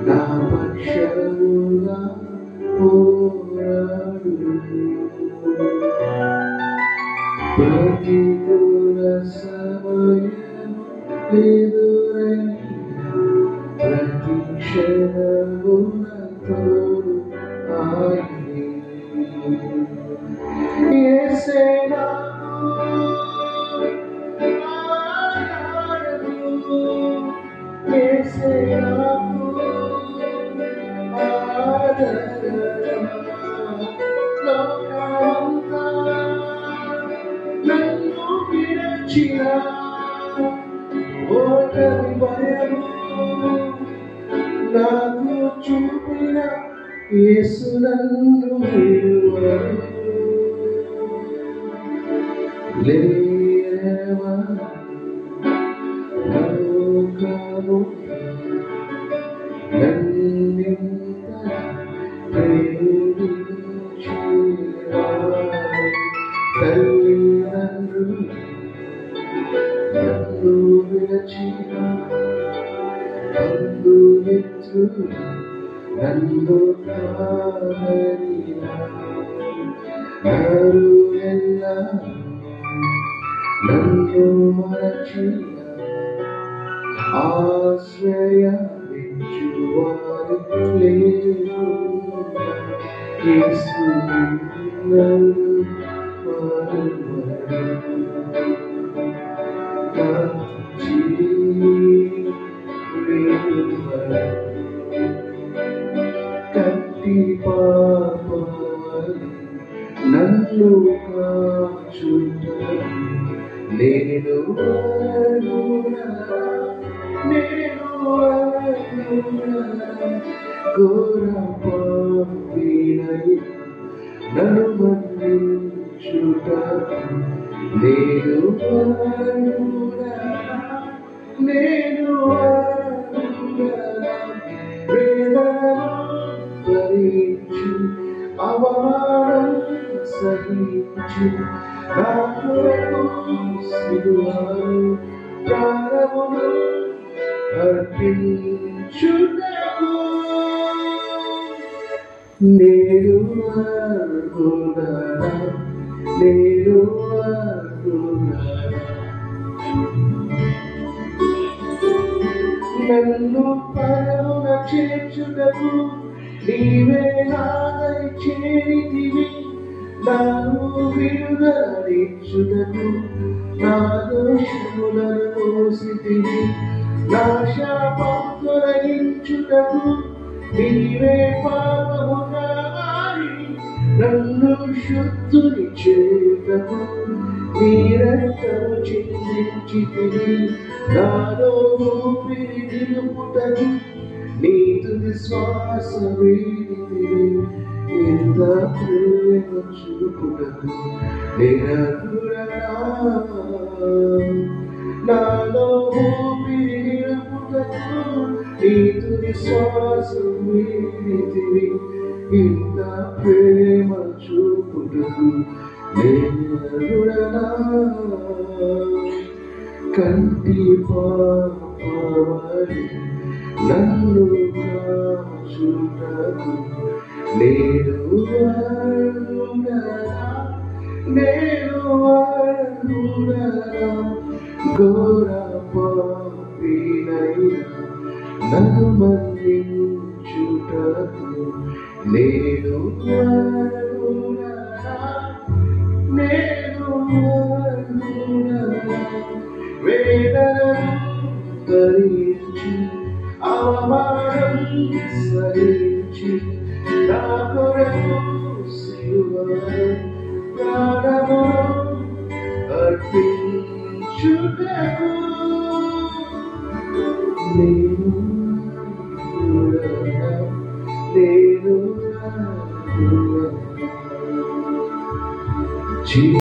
నా పక్షముగా పోరాడు ప్రతికూల సమయం ఎదురైన ప్రతి క్షణమున తోడు ఆయనే యేసే నాకు ఆధారము యేసే నాకు ఆధారము లోకమంతా నన్ను విరచిన ఓటమి భయము నాకు చూపిన యేసు నన్ను విడువడు లేవా లోకము నన్నింత ప్రేమించినా తల్లిదండ్రులు నన్ను విరచిన బంధుమిత్రులు నన్ను కాదనినా నరులెల్లా నన్ను మరచిన ఆశ్రయించువారు లేకుండా యేసు నన్ను మరువడు నా జీవితమై కట్టి పాపవలె నన్ను కాచుటకు నేను ఘోర పాపినై నన్ను మన్నించుటకు నేను వేదనను భరించి అవమానం సహించి నా కొరకు సిలువను ప్రాణమును అర్పించుటకు నేను అర్హుడనా నన్ను పరమున చేర్చుటకు నీవే నాదై చేరితివి నన్ను విడుదలించుటకు నా దోషములను మోసితివి నా శాపం తొలగించుటకు నీవే పాపముగా మారి నన్ను శుద్ధుని చేయుటకు నీ రక్తము చిందించితివి నాలో ఊపిరి నిలుపుటకు నీ తుది శ్వాస వీడితివి ఇంత ప్రేమ చూపుటకు నిరర్హుడనా నాలో ఊపిరి నిలుపుటకు నీ తుది శ్వాస వీడితివి ఇంత ప్రేమ చూపుటకు నిరర్హుడనా కంటి పాపవలె నన్ను కాచుటకు నేను అర్హుడనా ఘోర పాపినైనా నన్ను మన్నించుటకు నేను అర్హుడనా వేదనను భరించి అవమానం సహించి నా కొరకు సిలువను ప్రాణమును అర్పించుటకు